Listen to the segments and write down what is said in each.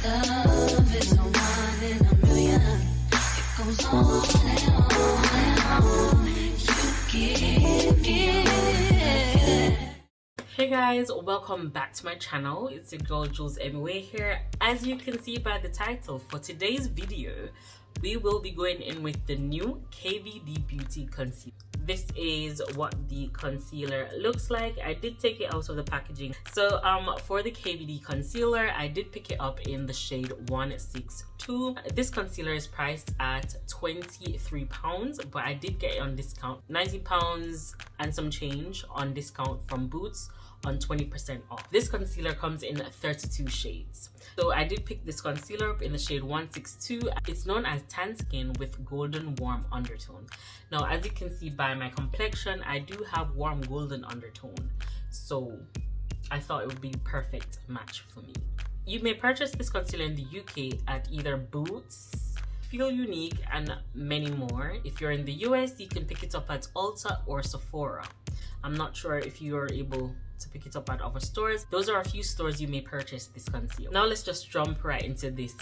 Love is no one in a million. It goes on and on and on. You give it. Hey guys, welcome back to my channel. It's your girl Jules Anyway here. As you can see by the title, for today's video we will be going in with the new KVD Beauty concealer. This is what the concealer looks like. I did take it out of the packaging. So for the KVD concealer, I did pick it up in the shade 162. This concealer is priced at £23, but I did get it on discount, £90 and some change on discount from Boots on 20% off. This concealer comes in 32 shades. So I did pick this concealer up in the shade 162. It's known as tan skin with golden warm undertone. Now, as you can see by my complexion, I do have warm golden undertone, so I thought it would be a perfect match for me. You may purchase this concealer in the UK at either Boots, Feel Unique, and many more. If you're in the US, you can pick it up at Ulta or Sephora. I'm not sure if you are able to pick it up at other stores. Those are a few stores you may purchase this concealer. Now let's just jump right into this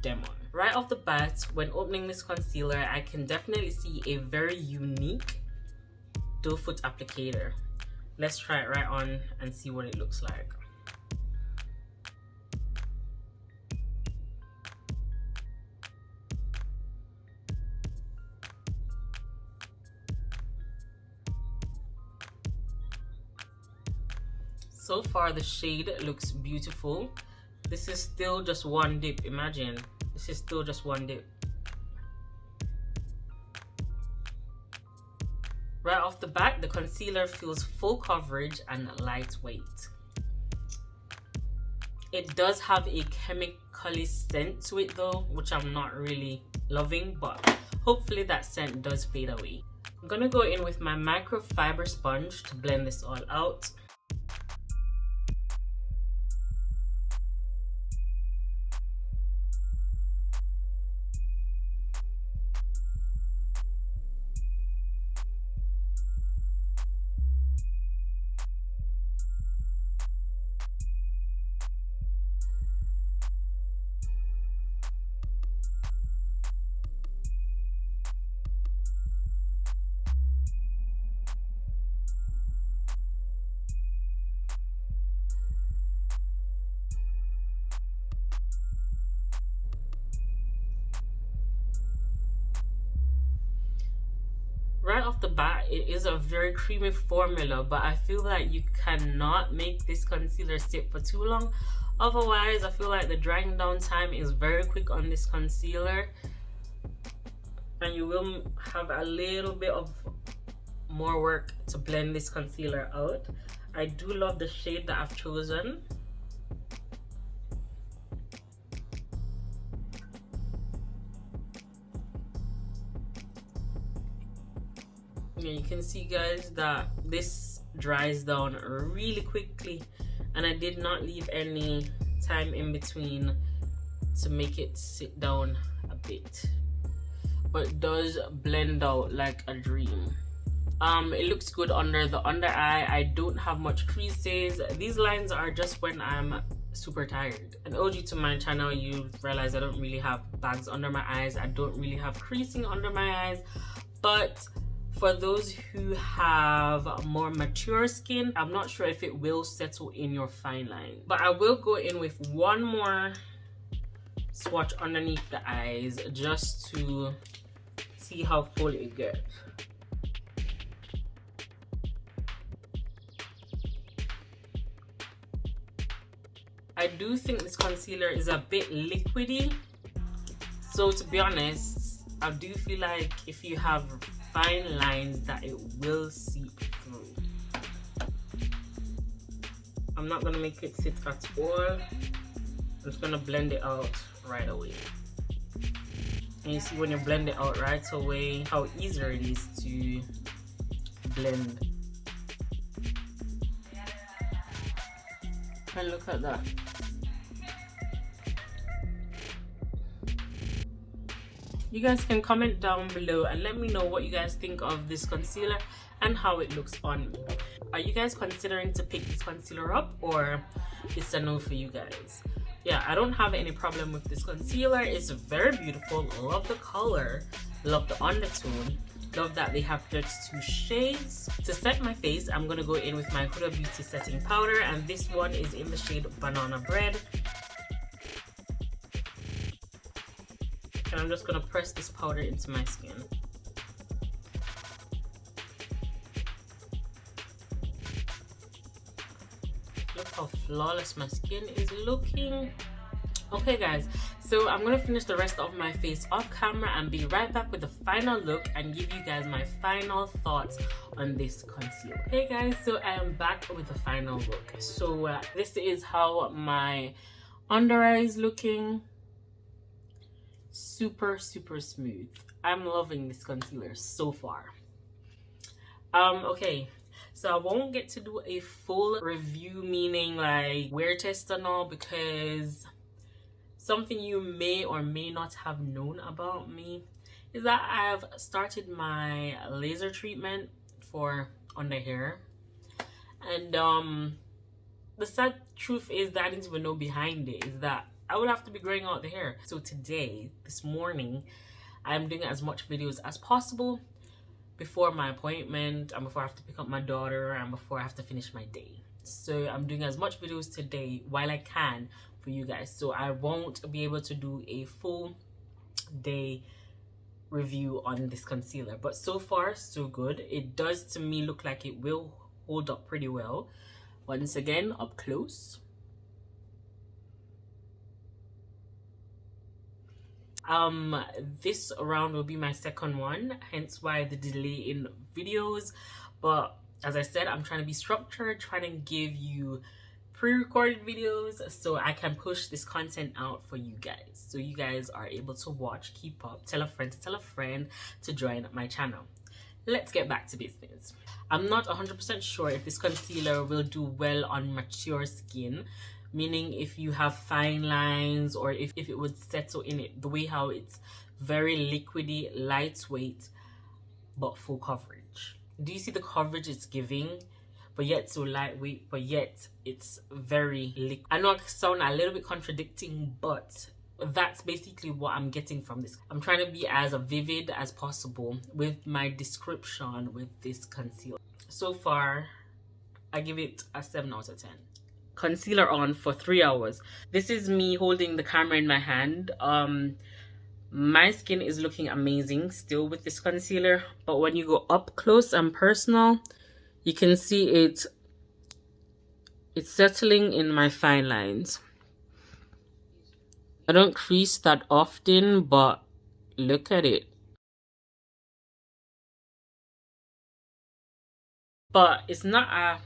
demo. Right off the bat, when opening this concealer, I can definitely see a very unique doe foot applicator. Let's try it right on and see what it looks like. So far the shade looks beautiful. This is still just one dip. Imagine, this is still just one dip. Right off the bat, the concealer feels full coverage and lightweight. It does have a chemically scent to it though, which I'm not really loving, but hopefully that scent does fade away. I'm gonna go in with my microfiber sponge to blend this all out. Right off the bat, it is a very creamy formula, but I feel like you cannot make this concealer sit for too long. Otherwise, I feel like the drying down time is very quick on this concealer, and you will have a little bit of more work to blend this concealer out. I do love the shade that I've chosen. You can see guys that this dries down really quickly, and I did not leave any time in between to make it sit down a bit, but it does blend out like a dream. It looks good under the under eye. I don't have much creases. These lines are just when I'm super tired. And OG to my channel, you realize I don't really have bags under my eyes. I don't really have creasing under my eyes, but for those who have more mature skin, I'm not sure if it will settle in your fine line. But I will go in with one more swatch underneath the eyes just to see how full it gets. I do think this concealer is a bit liquidy. So to be honest, I do feel like if you have fine lines that it will seep through. I'm not gonna make it sit at all. I'm just gonna blend it out right away. And you see when you blend it out right away how easier it is to blend. And look at that. You guys can comment down below and let me know what you guys think of this concealer and how it looks on me. Are you guys considering to pick this concealer up, or it's a no for you guys? yeah, I don't have any problem with this concealer. It's very beautiful. Love the color, love the undertone, love that they have 32 shades. To set my face, I'm gonna go in with my Huda Beauty setting powder, and this one is in the shade Banana Bread. And I'm just gonna press this powder into my skin. Look how flawless my skin is looking. Okay guys, so I'm gonna finish the rest of my face off camera and be right back with the final look and give you guys my final thoughts on this concealer. Hey guys, so I am back with the final look. So this is how my under eye is looking. Super smooth. I'm loving this concealer so far. Okay, so I won't get to do a full review, meaning like wear test and all, because something you may or may not have known about me is that I've started my laser treatment for under hair, and the sad truth is that I didn't even know behind it is that I would have to be growing out the hair. So today, this morning, I'm doing as much videos as possible before my appointment and before I have to pick up my daughter and before I have to finish my day. So I'm doing as much videos today while I can for you guys. So I won't be able to do a full day review on this concealer, but so far so good. It does to me look like it will hold up pretty well. Once again, up close. This round will be my second one, hence why the delay in videos. But as I said, I'm trying to be structured, trying to give you pre-recorded videos so I can push this content out for you guys, so you guys are able to watch, keep up, tell a friend to join my channel. Let's get back to business. I'm not 100% sure if this concealer will do well on mature skin, meaning if you have fine lines, or if it would settle in it, the way how it's very liquidy, lightweight, but full coverage. Do you see the coverage it's giving? But yet so lightweight, but yet it's very liquid. I know I sound a little bit contradicting, but that's basically what I'm getting from this. I'm trying to be as vivid as possible with my description with this concealer. So far, I give it a 7 out of 10. Concealer on for 3 hours. This is me holding the camera in my hand. My skin is looking amazing still with this concealer, but when you go up close and personal, you can see it's settling in my fine lines. I don't crease that often, but look at it. But it's not a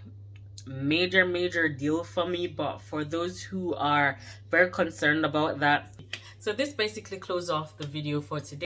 major deal for me, but for those who are very concerned about that. So this basically closes off the video for today.